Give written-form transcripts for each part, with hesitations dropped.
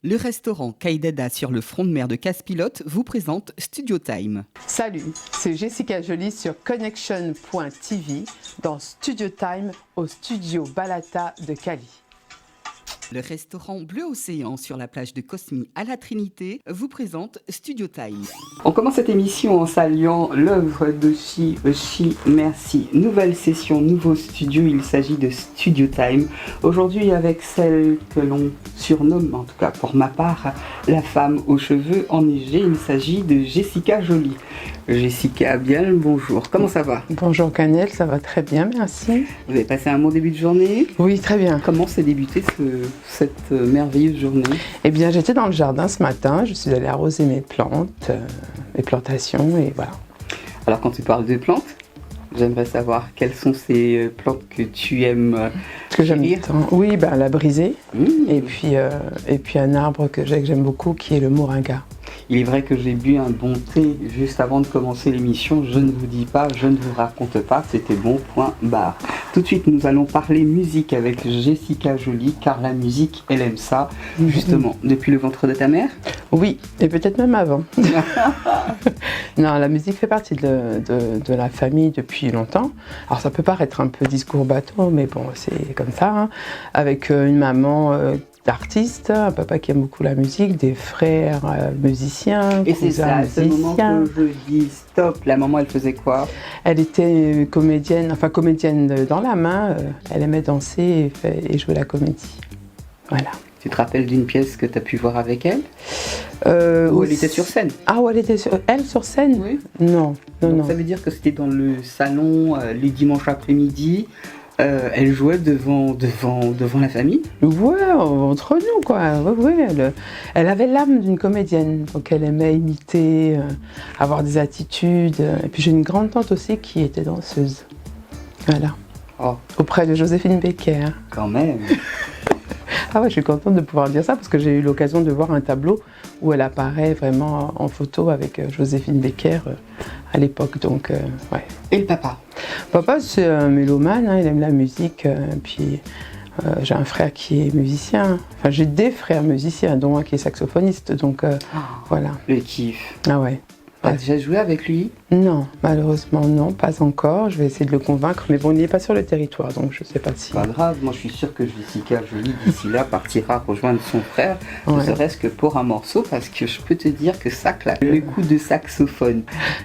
Le restaurant Kaidada sur le front de mer de Casse-Pilote vous présente Studio Time. Salut, c'est Jessica Joly sur Connection.tv dans Studio Time au studio Balata de Cali. Le restaurant Bleu Océan sur la plage de Cosmy à la Trinité vous présente Studio Time. On commence cette émission en saluant l'œuvre de Shi Merci. Nouvelle session, nouveau studio, il s'agit de Studio Time. Aujourd'hui avec celle que l'on surnomme, en tout cas pour ma part, la femme aux cheveux enneigés. Il s'agit de Jessica Joly. Jessica, bien le bonjour. Comment ça va? Bonjour Cannelle, ça va très bien, merci. Vous avez passé un bon début de journée? Oui, très bien. Comment s'est débuté cette merveilleuse journée? Eh bien, j'étais dans le jardin ce matin, je suis allée arroser mes plantes, mes plantations et voilà. Alors quand tu parles de plantes, j'aimerais savoir quelles sont ces plantes que tu aimes Que j'aime tant. Oui, la brisée et puis un arbre que j'aime beaucoup qui est le moringa. Il est vrai que j'ai bu un bon thé juste avant de commencer l'émission. Je ne vous dis pas, je ne vous raconte pas, c'était bon, point barre. Tout de suite, nous allons parler musique avec Jessica Joly, car la musique, elle aime ça. Justement, depuis le ventre de ta mère? Oui, et peut-être même avant. Non, la musique fait partie de la famille depuis longtemps. Alors ça peut paraître un peu discours bateau, mais bon, c'est comme ça. Hein. Avec une maman d'artiste, un papa qui aime beaucoup la musique, des frères musiciens. Et c'est ça, à ce moment que je dis stop, la maman elle faisait quoi? Elle était comédienne dans l'âme, hein. Elle aimait danser et jouer la comédie. Voilà. Tu te rappelles d'une pièce que tu as pu voir avec elle? Où elle était sur scène? Ah, où elle était sur scène? Oui. Non. Ça veut dire que c'était dans le salon les dimanches après-midi. Elle jouait devant la famille? Ouais, entre nous quoi. Ouais, elle avait l'âme d'une comédienne, donc elle aimait imiter, avoir des attitudes. Et puis j'ai une grande tante aussi qui était danseuse. Voilà. Oh. Auprès de Joséphine Baker. Quand même. Ah ouais, je suis contente de pouvoir dire ça parce que j'ai eu l'occasion de voir un tableau où elle apparaît vraiment en photo avec Joséphine Baker à l'époque, donc ouais. Et le papa? Papa, c'est un mélomane, hein, il aime la musique, puis j'ai un frère qui est musicien, enfin j'ai des frères musiciens, dont un qui est saxophoniste, donc voilà. Le kiff. Ah ouais. T'as déjà joué avec lui? Non, malheureusement non, pas encore. Je vais essayer de le convaincre, mais bon, il n'est pas sur le territoire, donc je ne sais pas si... Pas grave, moi je suis sûr que Jessica Joly, d'ici là, partira rejoindre son frère, ne serait-ce que pour un morceau, parce que je peux te dire que ça claque, le coup de saxophone.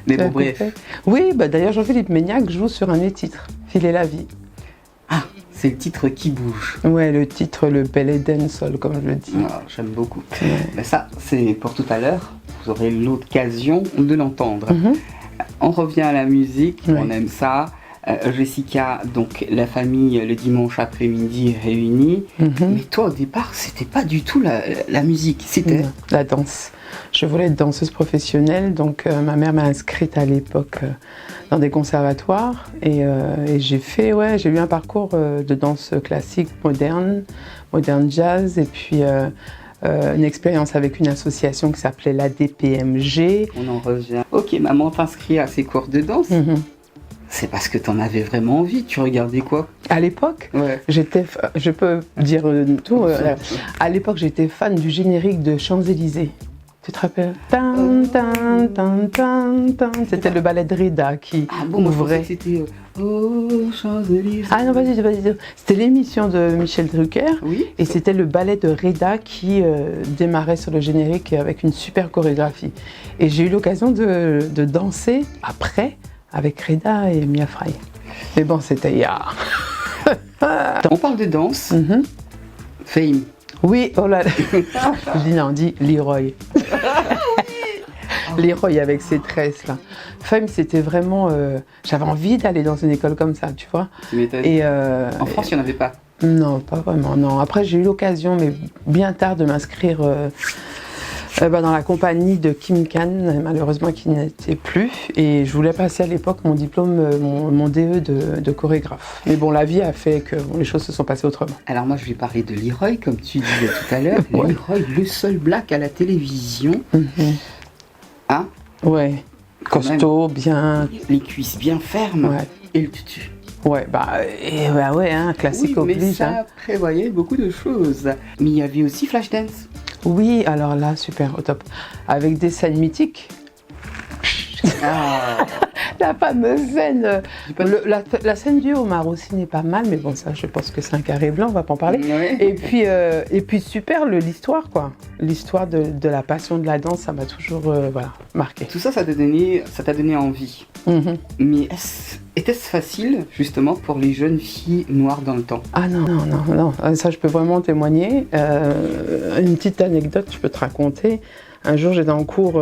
Mais bon, bref. Oui, d'ailleurs Jean-Philippe Méniac joue sur un des titres, Filer la vie. Ah, c'est le titre qui bouge. Ouais, le titre, le belly dancehall, comme je le dis. Ah, j'aime beaucoup. Ouais. Mais ça, c'est pour tout à l'heure. Vous aurez l'occasion de l'entendre. On revient à la musique, on aime ça. Jessica, donc la famille le dimanche après-midi réunie. Mais toi au départ, c'était pas du tout la musique, c'était la danse. Je voulais être danseuse professionnelle, donc ma mère m'a inscrite à l'époque dans des conservatoires et j'ai eu un parcours de danse classique, moderne jazz et puis une expérience avec une association qui s'appelait l'ADPMG. On en revient. Ok, maman t'inscrit à ces cours de danse. C'est parce que t'en avais vraiment envie. Tu regardais quoi? À l'époque, je peux dire tout. À l'époque, j'étais fan du générique de Champs-Élysées. Tu te rappelles? C'était le ballet de Reda qui ouvrait. C'était Champs-Élysées. Ah non, vas-y. C'était l'émission de Michel Drucker. Oui. Et c'était le ballet de Reda qui démarrait sur le générique avec une super chorégraphie. Et j'ai eu l'occasion de danser après avec Reda et Mia Frey. Mais bon, c'était hier. On parle de danse. Fame. Oui, oh là là. On dit Leroy. Leroy avec ses tresses là. Fame, c'était vraiment... j'avais envie d'aller dans une école comme ça, tu vois. Et en France, il n'y en avait pas? Non, pas vraiment, non. Après, j'ai eu l'occasion, mais bien tard, de m'inscrire dans la compagnie de Kim Khan, malheureusement qui n'était plus. Et je voulais passer à l'époque mon diplôme, mon DE de chorégraphe. Mais bon, la vie a fait que les choses se sont passées autrement. Alors moi, je vais parler de Leroy, comme tu disais tout à l'heure. Leroy, le seul black à la télévision. Hein? Ouais. Costaud, bien... Les cuisses bien fermes. Ouais. Et le tutu. Ouais, classique oui, oblige. Mais ça prévoyait beaucoup de choses. Mais il y avait aussi Flashdance. Oui, alors là, super, au top. Avec des scènes mythiques. Ah. La fameuse scène, la scène du homard aussi n'est pas mal, mais bon, ça, je pense que c'est un carré blanc, on va pas en parler. Oui. Et puis super, l'histoire, quoi. L'histoire de la passion de la danse, ça m'a toujours marqué. Tout ça, ça t'a donné envie. Mm-hmm. Mais était-ce facile, justement, pour les jeunes filles noires dans le temps? Ah non, ça, je peux vraiment témoigner. Une petite anecdote, je peux te raconter. Un jour, j'étais en cours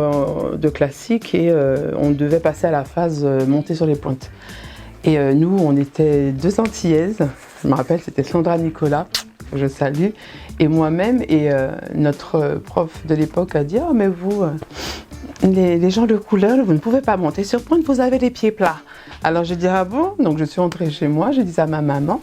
de classique et on devait passer à la phase monter sur les pointes. Et nous, on était 2 Antillaises. Je me rappelle, c'était Sandra Nicolas, que je salue, et moi-même. Et notre prof de l'époque a dit « Oh, mais vous, les gens de couleur, vous ne pouvez pas monter sur pointe, vous avez les pieds plats. » Alors, j'ai dit « Ah bon ?» Donc, je suis entrée chez moi, j'ai dit ça à ma maman.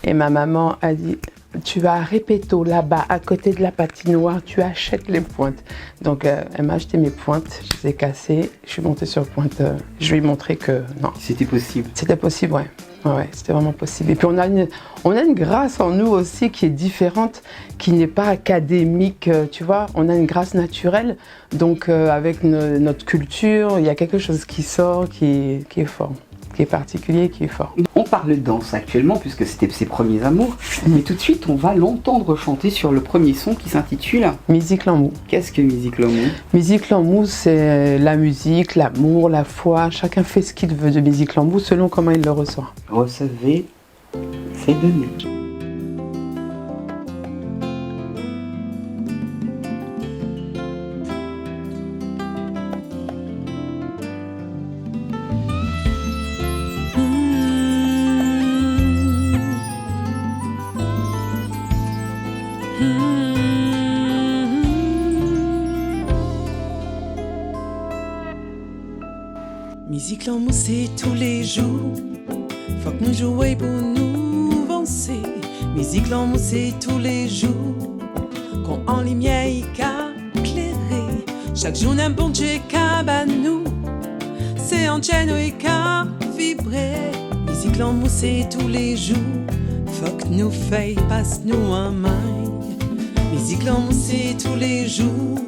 Et ma maman a dit « Tu vas à Repetto, là-bas, à côté de la patinoire, tu achètes les pointes. » Donc, elle m'a acheté mes pointes, je les ai cassées, je suis montée sur pointe. Je lui ai montré que non. C'était possible. C'était possible, ouais. Ouais, c'était vraiment possible. Et puis, on a une grâce en nous aussi qui est différente, qui n'est pas académique, tu vois. On a une grâce naturelle. Donc, avec notre culture, il y a quelque chose qui sort, qui est fort, qui est particulier, qui est fort. On parle de danse actuellement puisque c'était ses premiers amours, mais tout de suite on va l'entendre chanter sur le premier son qui s'intitule Musique Lamou. Qu'est-ce que Musique Lamou? Musique Lamou, c'est la musique, l'amour, la foi. Chacun fait ce qu'il veut de Musique Lamou selon comment il le ressent. Recevez, c'est donné. Musique Lamou, c'est tous les jours. Faut que nous jouions pour nous avancer. Musique Lamou, c'est tous les jours. Qu'on en lumière et qu'à éclairer. Chaque jour, un bon Dieu qu'à nous. C'est en chaîne et qu'à vibrer. Musique Lamou, c'est tous les jours. Faut que nous faille passe nous en main. Musique Lamou, c'est tous les jours.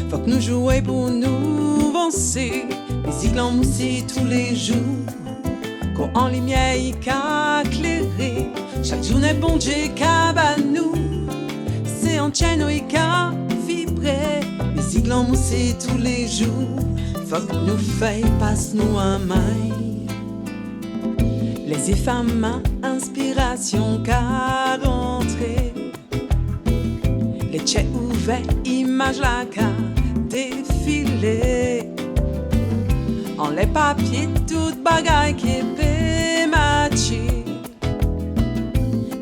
Faut que nous jouions pour nous avancer. Musique Lamou, c'est tous les jours. Qu'on en lumière et qu'à éclairer. Chaque jour n'est bon Dieu qu'à nous. C'est en chaîne et qu'à vibrer. Musique Lamou, c'est tous les jours. Faut que nous faille passe nous en main. Les femmes à inspiration qu'à rentrer. Les tchèques ouverts, images là qu'à défiler. En les papiers, toute bagaille qui est matchée.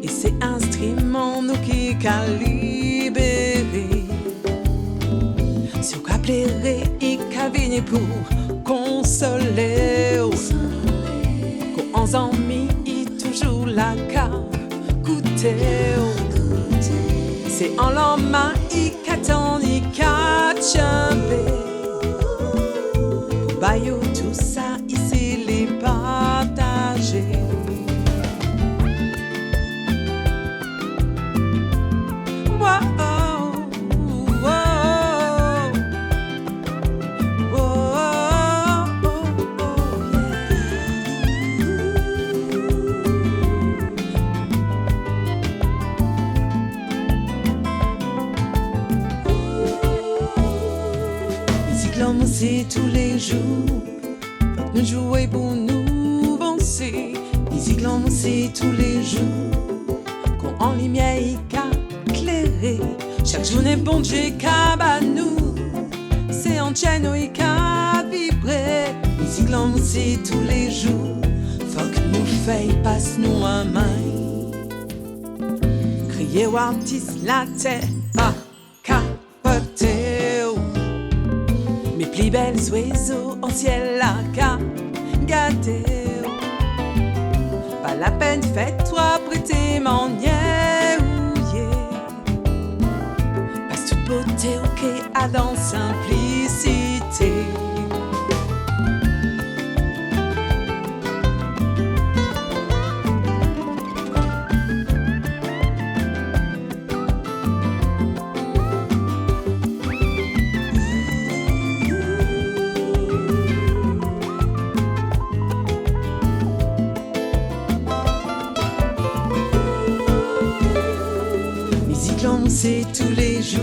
Et c'est instrument nous qui qu'a libéré. Sur quoi plairait et qu'a venu pour consoler. Qu'on en amis et toujours la qu'a goûté. C'est en l'homme et qu'a tant et qu'a chambé. Bayou, tout ça, ici, les partager. Wow, wow, Musique Lamou, c'est tous les jours. Faut que nous jouions pour nous avancer. Musique Lamou, c'est tous les jours. Qu'on en lumière et qu'à éclairer. Chaque journée, bon Dieu qu'à nous. C'est en chaîne et qu'à vibrer. Musique Lamou, c'est tous les jours. Faut que nous faille passe nous en main. Crier ou artiste la tête à capoter. Mes plus belles oiseaux en ciel à gâter. Pas la peine, fais-toi prêter mon niais. Passe toute beauté, ok, à dans simplicité. c'est tous les jours.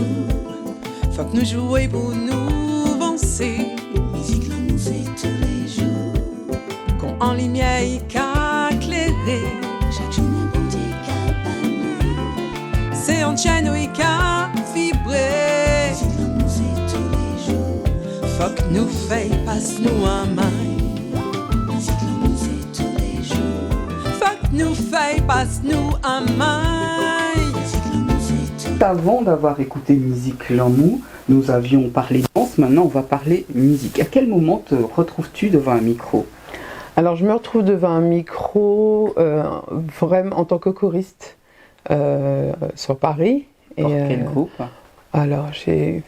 Faut que nous jouions pour nous avancer. Musique l'amour c'est tous les jours. Qu'on en lumière qu'à éclairer. Chaque journée bon Dieu qu'à C'est en chaîne et qu'à vibrer. Musique l'amour c'est tous les jours. Faut que nous fait passe-nous un main. Musique l'amour c'est tous les jours. Faut que nous fait passe-nous un main. Musique l'amour c'est tout. Avant d'avoir écouté Musique L'amour, nous avions parlé danse, maintenant on va parler musique. À quel moment te retrouves-tu devant un micro? Alors je me retrouve devant un micro vraiment en tant que choriste sur Paris. Pour quel groupe? Alors j'ai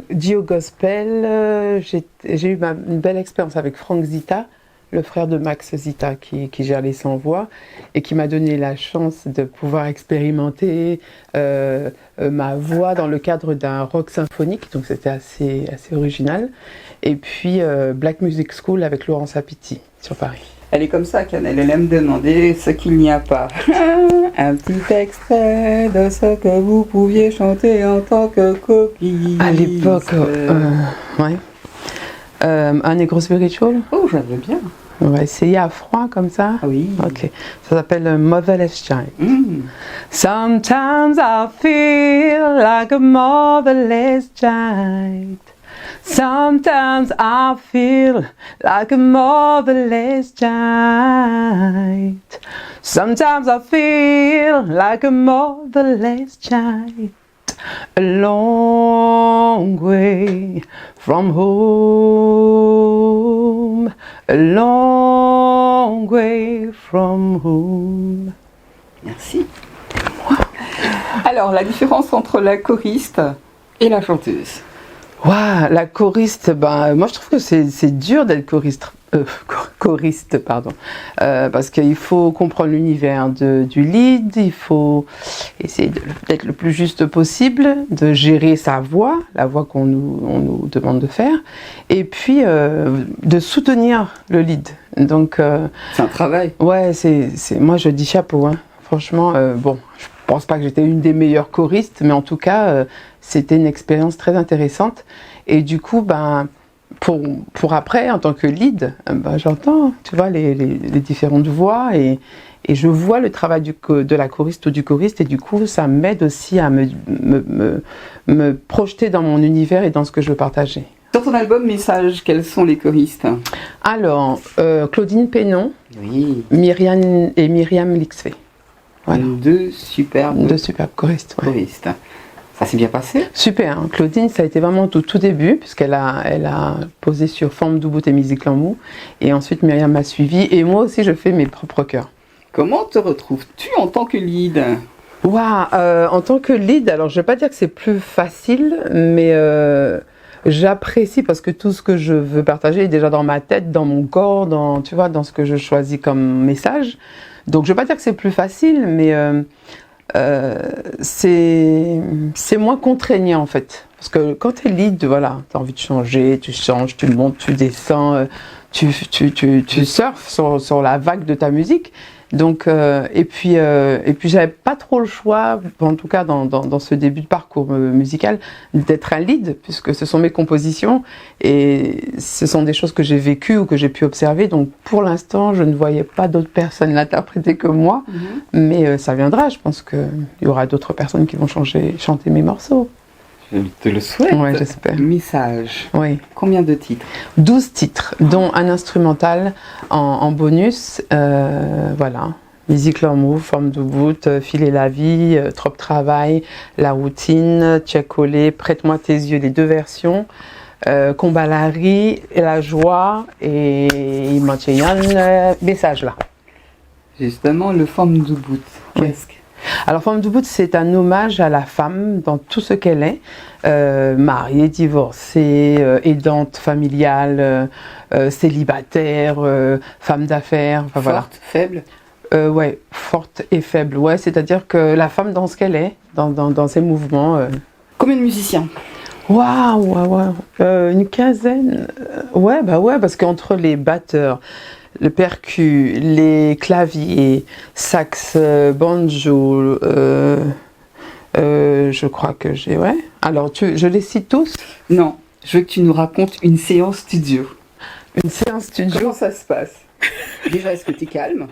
Dio Gospel, j'ai eu une belle expérience avec Frank Zita, le frère de Max Zita qui gère les sans-voix et qui m'a donné la chance de pouvoir expérimenter ma voix dans le cadre d'un rock symphonique, donc c'était assez original. Et puis Black Music School avec Laurence Apiti sur Paris. Elle est comme ça, Canel, elle aime demander ce qu'il n'y a pas. Un petit extrait de ce que vous pouviez chanter en tant que coquille. À l'époque, ouais. Un Negro Spiritual. Oh, j'avais bien. On va essayer à froid comme ça. Ah oui. Ok. Ça s'appelle Motherless Child. Mm. Sometimes I feel like a motherless child. Sometimes I feel like a motherless child. Sometimes I feel like a motherless child. A long way from home. A long way from home. Merci. Alors, la différence entre la choriste et la chanteuse. Waouh, la choriste, moi je trouve que c'est dur d'être choriste, parce qu'il faut comprendre l'univers du lead, il faut essayer d'être le plus juste possible, de gérer sa voix, la voix on nous demande de faire, et puis de soutenir le lead. Donc, c'est un travail. Ouais, moi je dis chapeau, hein. Franchement, bon, je pense pas que j'étais une des meilleures choristes, mais en tout cas, c'était une expérience très intéressante. Et du coup, pour après, en tant que lead, j'entends, tu vois, les différentes voix et je vois le travail de la choriste ou du choriste, et du coup, ça m'aide aussi à me projeter dans mon univers et dans ce que je veux partager. Sur ton album Message, quels sont les choristes? Alors, Claudine Pénon, Oui. Myriam Lixfé. Voilà. Deux superbes choristes. Ouais. choristes. Ça s'est bien passé? Super, hein. Claudine, ça a été vraiment au tout début, puisqu'elle a posé sur Forme d'Ubud et Musique L'amour, et ensuite Myriam m'a suivi, et moi aussi je fais mes propres chœurs. Comment te retrouves-tu en tant que lead? Waouh, en tant que lead, alors je vais pas dire que c'est plus facile, mais j'apprécie parce que tout ce que je veux partager est déjà dans ma tête, dans mon corps, dans ce que je choisis comme message. Donc je vais pas dire que c'est plus facile, mais c'est moins contraignant en fait. Parce que quand tu es lead, voilà, tu as envie de changer, tu changes, tu montes, tu descends, tu surfes sur la vague de ta musique. Donc, et puis j'avais pas trop le choix, en tout cas dans ce début de parcours musical, d'être un lead, puisque ce sont mes compositions et ce sont des choses que j'ai vécues ou que j'ai pu observer. Donc pour l'instant, je ne voyais pas d'autres personnes l'interpréter que moi, mais ça viendra. Je pense qu'il y aura d'autres personnes qui vont chanter mes morceaux. Je te le souhaite. Ouais, j'espère. Message. Oui. Combien de titres? 12 titres, dont un instrumental en bonus. Voilà. Musique L'amour, Forme d'Ubud, Filer la vie, Trop de travail, La routine, Tchakolé, Prête-moi tes yeux, les deux versions. Combat la rie, et la joie et Imantieyan, message là. Justement, le Forme d'Ubud. Qu'est-ce que... Alors, Forme d'Ubud, c'est un hommage à la femme dans tout ce qu'elle est, mariée, divorcée, aidante familiale, célibataire, femme d'affaires, enfin voilà. Forte, faible? Ouais, forte et faible, ouais, c'est-à-dire que la femme dans ce qu'elle est, dans ses mouvements. Combien de musiciens? Waouh, une quinzaine. Ouais, parce qu'entre les batteurs, le percu, les claviers, sax, banjo, Je crois que j'ai, ouais. Alors, je les cite tous? Non, je veux que tu nous racontes une séance studio. Une séance studio? Comment ça se passe? Déjà, est-ce que tu es calme?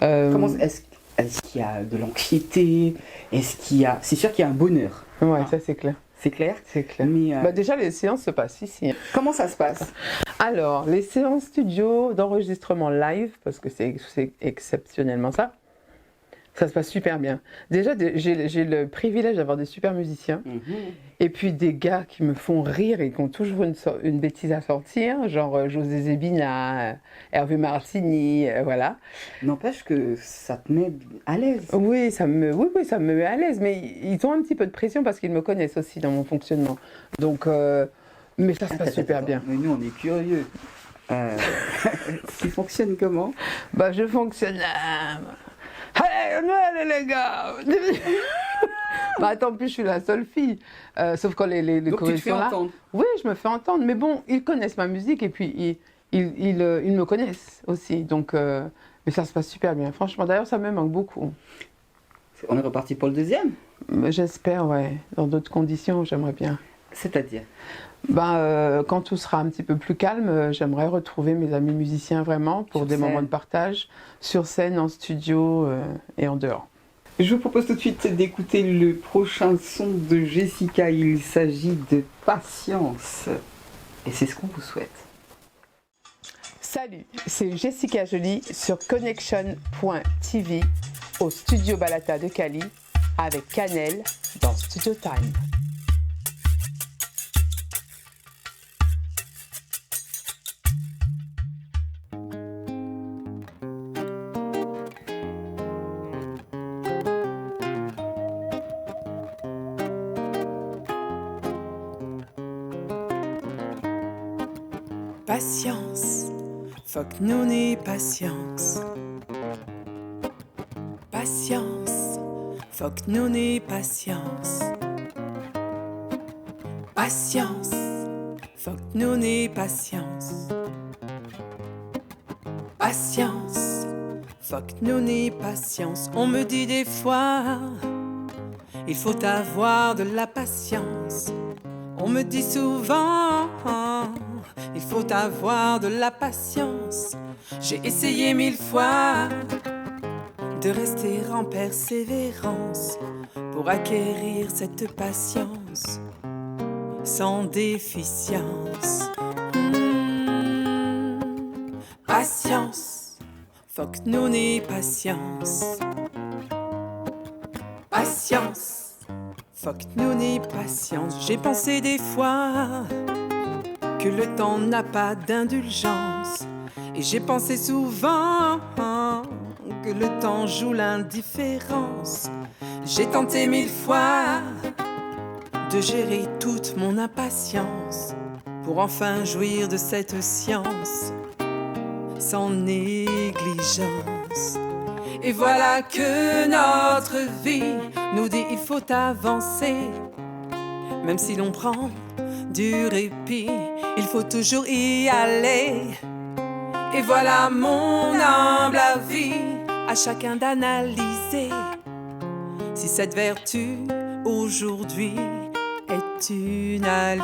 Est-ce qu'il y a de l'anxiété? Est-ce qu'il y a... C'est sûr qu'il y a un bonheur. Ouais, ça c'est clair. C'est clair? C'est clair. Mais Bah, déjà, les séances se passent ici. comment ça se passe? Alors, les séances studio d'enregistrement live, parce que c'est exceptionnellement ça, ça se passe super bien. Déjà, j'ai le privilège d'avoir des super musiciens, et puis des gars qui me font rire et qui ont toujours une bêtise à sortir, genre José Zébina, Hervé Martini, voilà. N'empêche que ça te met à l'aise. Oui, ça me met à l'aise, mais ils ont un petit peu de pression parce qu'ils me connaissent aussi dans mon fonctionnement. Donc, mais ça se passe super bien. Mais nous, on est curieux. Tu fonctionnes comment? Bah, je fonctionne... Allez, Noël, les gars. Bah, attends, plus je suis la seule fille. Sauf quand les Donc tu te fais là. entendre. Oui, je me fais entendre. Mais bon, ils connaissent ma musique et puis ils me connaissent aussi. Donc, mais ça se passe super bien. Franchement, d'ailleurs, ça me manque beaucoup. On est reparti pour le deuxième? J'espère, ouais. Dans d'autres conditions, j'aimerais bien. C'est-à-dire? Quand tout sera un petit peu plus calme, j'aimerais retrouver mes amis musiciens vraiment pour des moments de partage, sur scène, en studio et en dehors. Je vous propose tout de suite d'écouter le prochain son de Jessica. Il s'agit de Patience. Et c'est ce qu'on vous souhaite. Salut, c'est Jessica Jolie sur Connection.tv au studio Balata de Cali avec Canel dans Studio Time. Patience, faut que nous n'ayons patience. Patience, faut que nous n'ayons patience. Patience, faut que nous n'ayons patience. Patience, faut que nous n'ayons patience. On me dit des fois, il faut avoir de la patience. On me dit souvent, il faut avoir de la patience. J'ai essayé 1000 fois de rester en persévérance pour acquérir cette patience sans déficience. Patience, faut que nous n'ayons patience. Patience, faut que nous n'ayons patience. J'ai pensé des fois que le temps n'a pas d'indulgence. Et j'ai pensé souvent que le temps joue l'indifférence. J'ai tenté 1000 fois de gérer toute mon impatience pour enfin jouir de cette science sans négligence. Et voilà que notre vie nous dit il faut avancer. Même si l'on prend du répit, il faut toujours y aller. Et voilà mon humble avis à chacun d'analyser si cette vertu aujourd'hui est une alliée.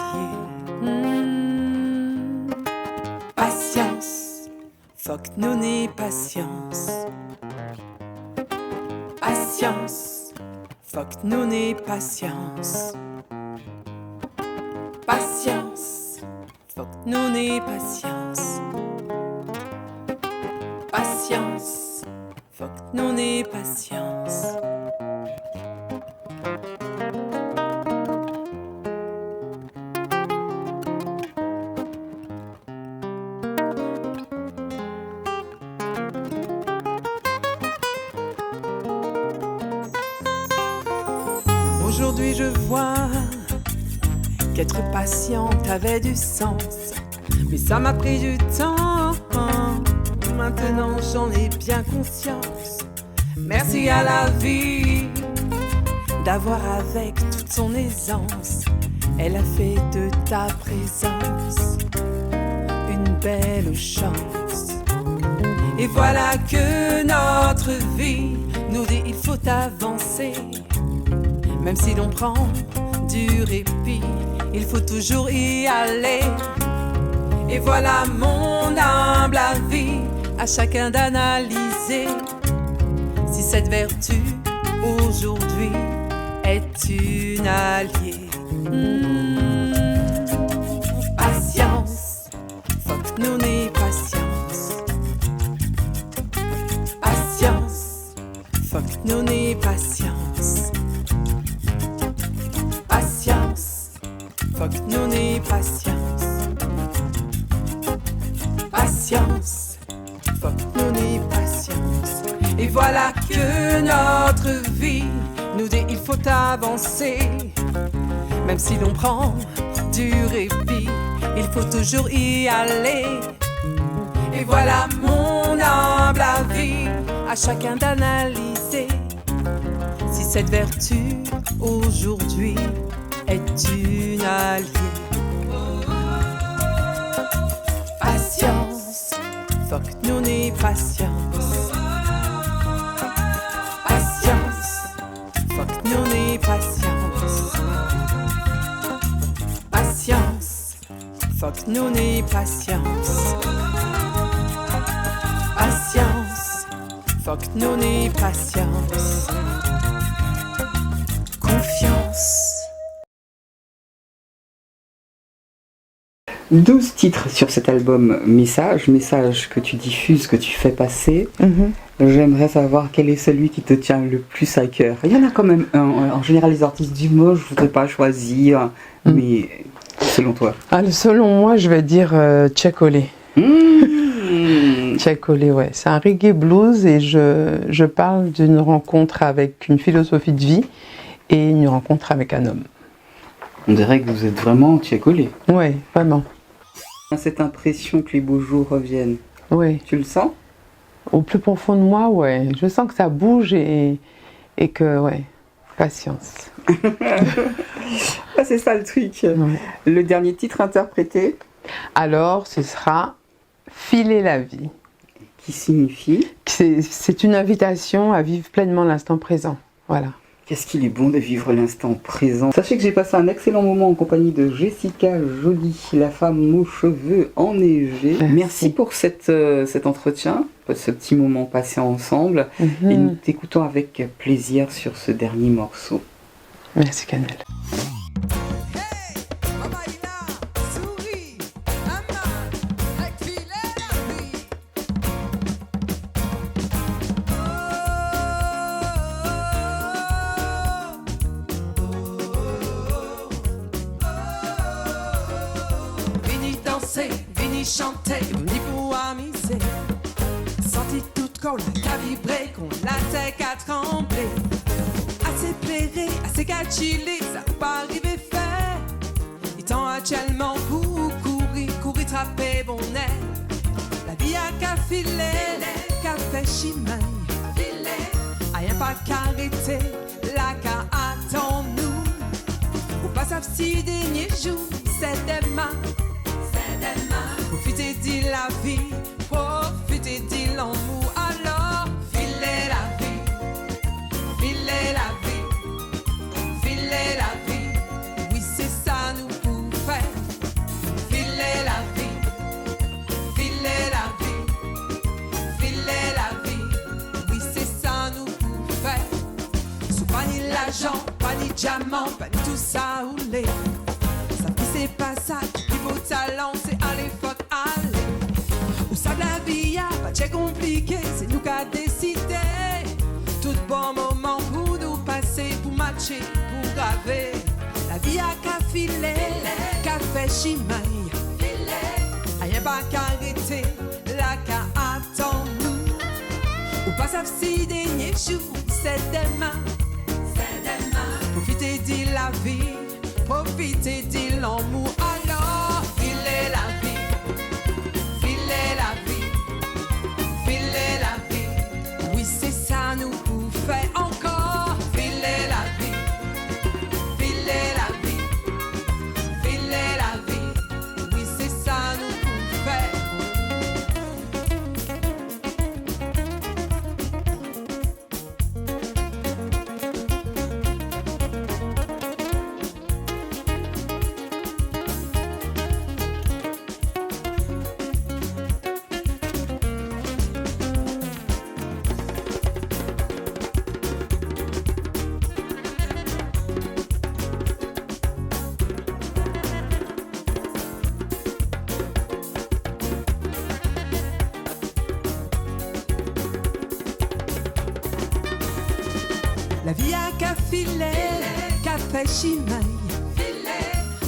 Patience, faut que nous n'ayons patience. Patience, faut que nous n'ayons patience. Patience, faut que nous n'ayons patience. Patience, faut que nous n'ayons patience. Aujourd'hui je vois qu'être patiente avait du sens, mais ça m'a pris du temps. Maintenant j'en ai bien conscience. Merci à la vie d'avoir avec toute son aisance, elle a fait de ta présence une belle chance. Et voilà que notre vie nous dit il faut avancer. Même si l'on prend du répit, il faut toujours y aller. Et voilà mon humble avis, à chacun d'analyser si cette vertu aujourd'hui est une alliée. Patience, faut que nous n'ayons patience. Patience, faut que nous n'ayons patience. Patience, faut que nous n'ayons patience. Patience, faut que nous n'ayons patience. Et voilà que notre vie nous dit il faut avancer. Même si l'on prend du répit, il faut toujours y aller. Et voilà mon humble avis, à chacun d'analyser si cette vertu aujourd'hui est une alliée. Patience, faut que nous n'ayons patience. Patience, faut que nous n'ayons patience. Patience, faut que nous n'ayons patience. Patience, faut que nous n'ayons patience. Confiance. 12 titres sur cet album message que tu diffuses, que tu fais passer. J'aimerais savoir quel est celui qui te tient le plus à cœur. Il y en a quand même un. En général, les artistes disent moi, je ne voudrais pas choisir, mais selon toi. Selon moi, je vais dire Tchekolé. Tchekolé, ouais. C'est un reggae blues et je parle d'une rencontre avec une philosophie de vie et une rencontre avec un homme. On dirait que vous êtes vraiment Tchekolé. Oui, vraiment. Cette impression que les beaux jours reviennent. Oui. Tu le sens? Au plus profond de moi, ouais. Je sens que ça bouge et que, ouais, patience. Ah, c'est ça le truc. Ouais. Le dernier titre interprété? Alors, ce sera Filer la vie. Qui signifie? C'est une invitation à vivre pleinement l'instant présent. Voilà. Qu'est-ce qu'il est bon de vivre l'instant présent. Sachez que j'ai passé un excellent moment en compagnie de Jessica Joly, la femme aux cheveux enneigés. Merci pour cet entretien, pour ce petit moment passé ensemble. Et nous t'écoutons avec plaisir sur ce dernier morceau. Merci Cannelle. Vini chanter, vini pour amuser. Senti toute colle, qu'à vibrer, qu'on la tête à trembler. Assez plairé, assez qu'à chiller, ça pas arriver faire. Il temps actuellement pour courir, trapper bon air. La vie a qu'à filer, qu'à fait chimaille. A rien pas qu'arrêter, la qu'à attend nous. Ou pas si dernier jour, c'est demain. Profitez de la vie, profitez de l'amour. Alors, filez la vie, filez la vie, filez la vie. Oui, c'est ça nous pour faire. Filez la vie, filez la vie, filez la vie. Oui, c'est ça nous pour faire. Sous pas ni l'argent, pas ni diamant, pas ni tout ça roulé. Ça c'est pas ça, qui vaut talent, c'est aller fuck aller. Où ça la vie a pas très compliqué, c'est nous qui a décidé. Tout bon moment pour nous passer, pour matcher, pour graver. La vie a qu'à filer, qu'à fait chimaille. Rien pas qu'arrêter, la qu'à attend nous. Ou pas si dernier jour, c'est demain. Profitez de la vie. Profitez de l'amour, alors filez la vie, filez la vie, filez la vie. Oui, c'est ça nous pour faire encore. Filez la vie, filez la vie, filez la vie. Oui, c'est ça nous pour faire. La vie a qu'à filer, qu'à fait chimaille.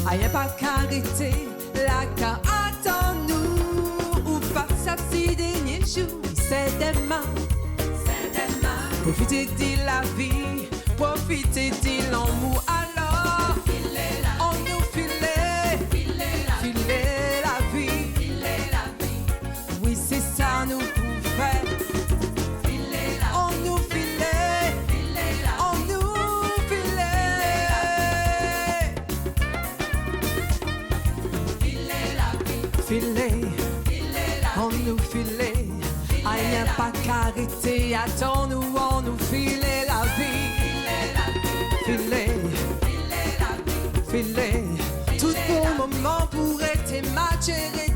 Aïe pas qu'arrêter, la qu'à attend-nous. Ou pas ça si dernier jour, c'est demain. Profitez de la vie, profitez de l'amour. Alors, on nous filait, filer la vie. Oui, c'est ça nous pouvait. On nous filait, on nous filait. Filer, on nous filait. Aïe, pas qu'arrêter, attends-nous, on nous filait la vie. Filet, filet, tout bon moment pourrait être matché.